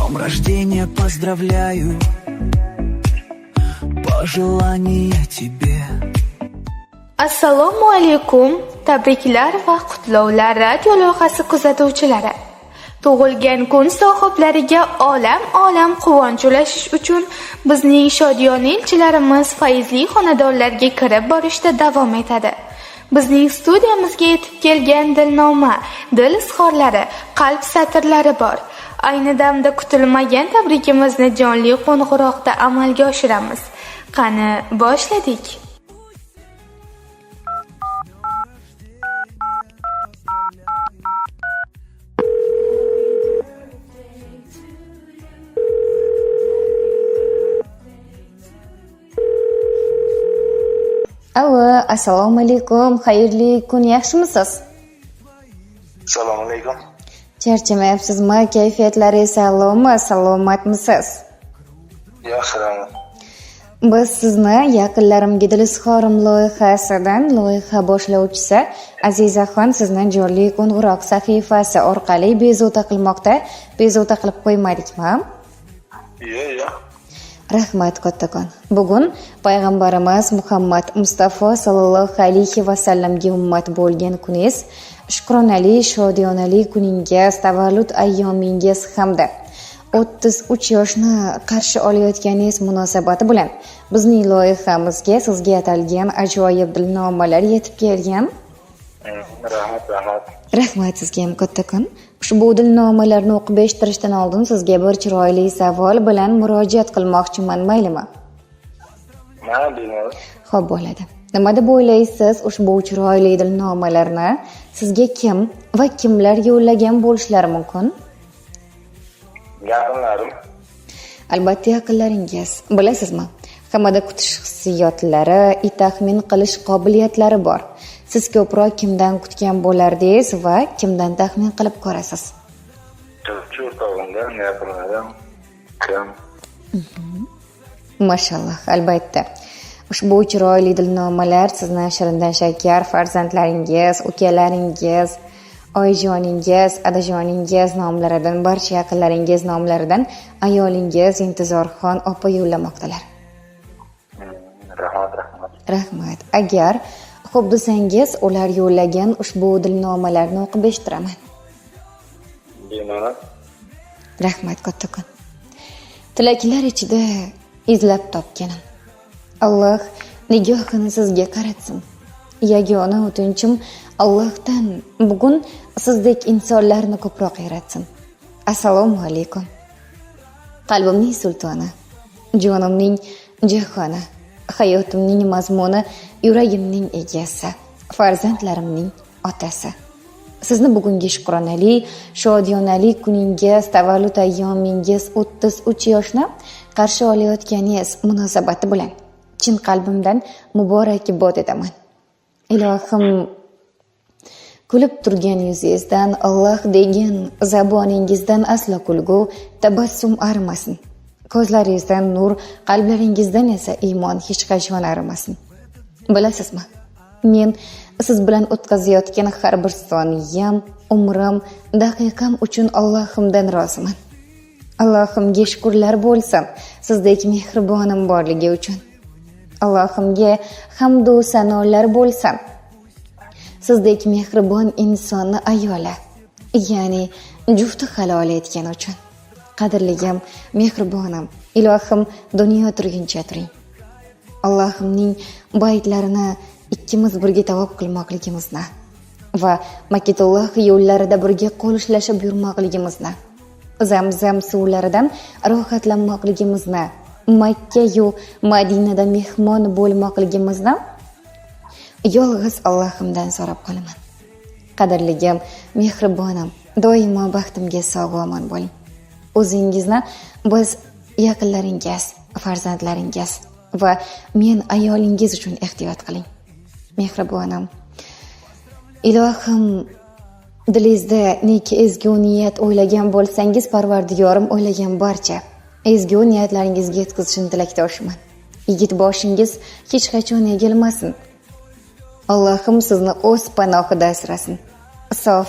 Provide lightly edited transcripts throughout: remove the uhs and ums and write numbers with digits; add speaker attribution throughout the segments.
Speaker 1: днем рождения поздравляю, пожелания тебе.
Speaker 2: Assalomu alaykum. Tabriklar va qutlovlar radio loyihasi kuzatuvchilari. Tug'ilgan kun sohiblariga olam quvonch ulashish uchun bizning shodiyona elchilarimiz fayzli xonadonlarga kirib borishda davom etadi. Bizning studiyamizga yetib kelgan dilnoma, dil izhorlari, qalb satrlari bor. Ayni damda kutilmagan tabrikimizni jonli qo'ng'iroqda amalga oshiramiz. Qani, boshladik.
Speaker 3: Alo, assalomu alaykum. Xayrli kun, yaxshimisiz?
Speaker 4: Assalomu alaykum.
Speaker 3: Charchamayapsizmi? Kayfiyatlaringiz salommi? Salomatmisiz?
Speaker 4: Yaxshiman.
Speaker 3: Biz sizni yaqinlarimga dil izhorim loyihasidan loyiha boshlovchisi Azizaxon sizni jonli qo'ng'iroq sahifasi orqali bezovta qilmoqda. Bezovta qilib qo'ymadikmi?
Speaker 4: Yo'q.
Speaker 3: Rahmat kattakon. Bugun payg'ambarimiz Muhammad Mustafa sallallohu alayhi va sallamga ummat bo'lgan kuningiz, shukronali, shodiyonali kuningiz, tavallud ayyomingiz hamda 33 yoshni qarshi olayotganingiz munosabati bilan bizning loyihamizga sizga atalgan ajoyib dilnomalar yetib kelgan.
Speaker 4: Rahmat.
Speaker 3: Rahmat sizga ham kattakon. Ushbu dilnomalarni o'qib eshittirishdan oldin sizga bir chiroyli savol bilan murojaat qilmoqchiman, maylimi?
Speaker 4: Mayli.
Speaker 3: Xo'p, bo'ladi. Nima deb o'ylaysiz, ushbu chiroyli dilnomalarni sizga kim va kimlar yo'llagan bo'lishlari mumkin?
Speaker 4: Yaqinlarim.
Speaker 3: Albatta yaqinlaringiz. Bilasizmi? Hammada kutish hissiyotlari, taxmin qilish qobiliyatlari bor. Siz ko'proq kimdan kutgan bo'lardingiz va kimdan taxmin qilib ko'rasiz?
Speaker 4: Cho'rtog'imdan, yaqinlarim, kim?
Speaker 3: Mashalloh, albatta. Ushbu chiroyli dilnomalar sizni shirindan shakar farzandlaringiz, ukalaringiz, oyijoningiz, adajoningiz nomlaridan, barcha yaqinlaringiz nomlaridan ayolingiz Intizorxon opa yo'llamoqdalar. Rahmat. Agar xo'p desangiz, ular yo'llagan ushbu dilnomalarni o'qib eshittiraman.
Speaker 4: Bemalol.
Speaker 3: Rahmat kattakon. Tilaklar ichida izlab topganim. Alloh nigohini sizga qaratsin. Yagona o'tinchim Allohdan bugun sizdek insonlarni ko'proq yaratsin. Assalomu alaykum. Qalbimning sultoni, jonimning jahoni, hayotimning mazmuni, yuragimning egasi, farzandlarimning otasi. Sizni bugungi shukronali, shodiyonali kuningiz, tavallud ayyomingiz 33 yoshni qarshi olayotganingiz munosabati bilan chin qalbimdan muborakbod etaman. Ilohim kulib turgan yuzingizdan, Alloh degan zaboningizdan aslo kulgu, tabassum arimasin. Ko'zlaringizdan nur, qalblaringizdan esa iymon hech qachon arimasin. Bilasizmi? Men siz bilan o'tkazayotgan har bir soniyam, umrim, daqiqam uchun Allohimdan roziman. Allohimga shukrlar bo'lsin, sizdek mehribonim borligi uchun. Allohimga hamd va sanolar bo'lsin. Sizdek mehribon insonni ayola, ya'ni jufti halol etgan uchun. Qadrligim, mehribonim, ilohim dunyo turguncha turing. Allohimning baytlarini ikkimiz birga tavob qilmoqligimizni va Makitulloh yo'llarida birga qo'l ushlashib yurmoqligimizni, Zamzam suvlaridan rohatlanmoqligimizni, Makka yu Madinada mehmon bo'lmoqligimizni yolg'iz Allohimdan so'rab qolaman. Qadrligim, mehribonim, doimo baxtimga sog' omon bo'ling. O'zingizni biz yaqinlaringiz, farzandlaringiz va men ayolingiz uchun ehtiyot qiling. Mehribonim, ilohim dilingizda neki ezgu niyat o'ylagan bo'lsangiz, Parvardigorim o'ylagan barcha ezgu niyatlaringizga yetkazishini tilakdoshiman. Yigit boshingiz hech qachon egilmasin. Allohim sizni o'z panohida asrasin. Sof,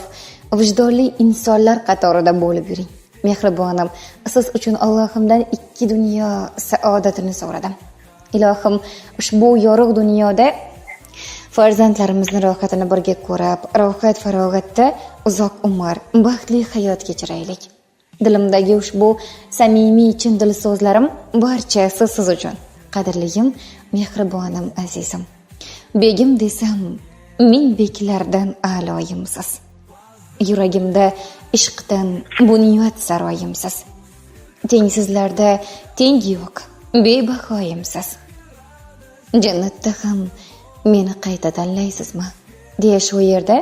Speaker 3: vijdonli insonlar qatorida bo'lib yuring. Mehribonim, siz uchun Allohimdan 2 dunyo saodatini so'radim. Ilohim, ushbu yorug' dunyoda farzandlarimizni rohatini birga ko'rib, rohat farog'atda uzoq umr, baxtli hayot kechiraylik. Dilimdagi ushbu samimiy chin dil so'zlarim barchasi siz uchun. Qadrligim, mehribonim, azizim. Begim desam, ming beklardan a'loyimsiz. Yuragimda ishqdan bunyod saroyimsiz. Tengsizlarda teng yo'q, bebahoyimsiz. Jannatda ham meni qayta tanlaysizmi? deya shu yerda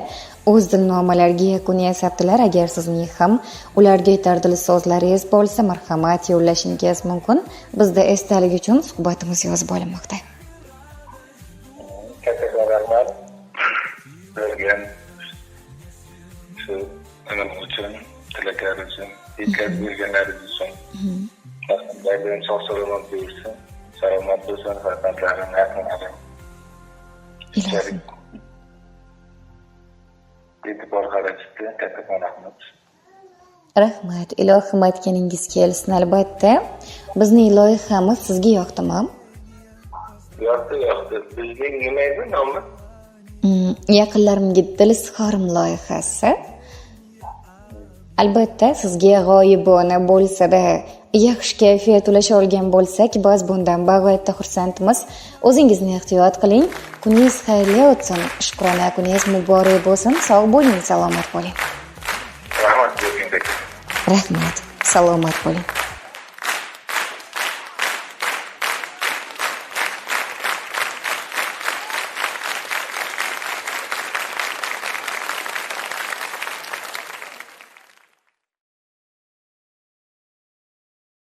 Speaker 3: o'z dilnomalariga yakun yasabdilar. Agar sizning ham ularga aytar dil so'zlaringiz bo'lsa, marhamat yo'llashingiz mumkin. Bizda esdalik uchun suhbatimiz yozib olinmoqda.
Speaker 4: Kattakon rahmat. Bergan shu nima uchun, tilaklaringiz uchun, yetkazib berganlaringiz uchun. Farzandlarim sog' salomat bo'lsin. Salomat bo'lsin farzandlarim, yaqinlarim.
Speaker 3: Ilohim.
Speaker 4: E'tibor qaratishdi. Kattakon rahmat.
Speaker 3: Rahmat, ilohim aytganingiz kelsin. Albatta, bizning loyihamiz sizga yoqdimi?
Speaker 4: Yoqdi. Bizning nima edi nomi?
Speaker 3: Yaqinlarimga dil izhorim loyihasi. Albatta, sizga g'oyibona bo'lsa-da, yaxshi kayfiyat ulasha olgan bo'lsak, biz bundan bag'oyatda xursandmiz. O'zingizni ehtiyot qiling. Kuningiz xayrli o'tsin. Shukrona kuningiz muborak bo'lsin. Sog' bo'ling, salomat bo'ling.
Speaker 4: Rahmat.
Speaker 3: Rahmat, salomat bo'ling.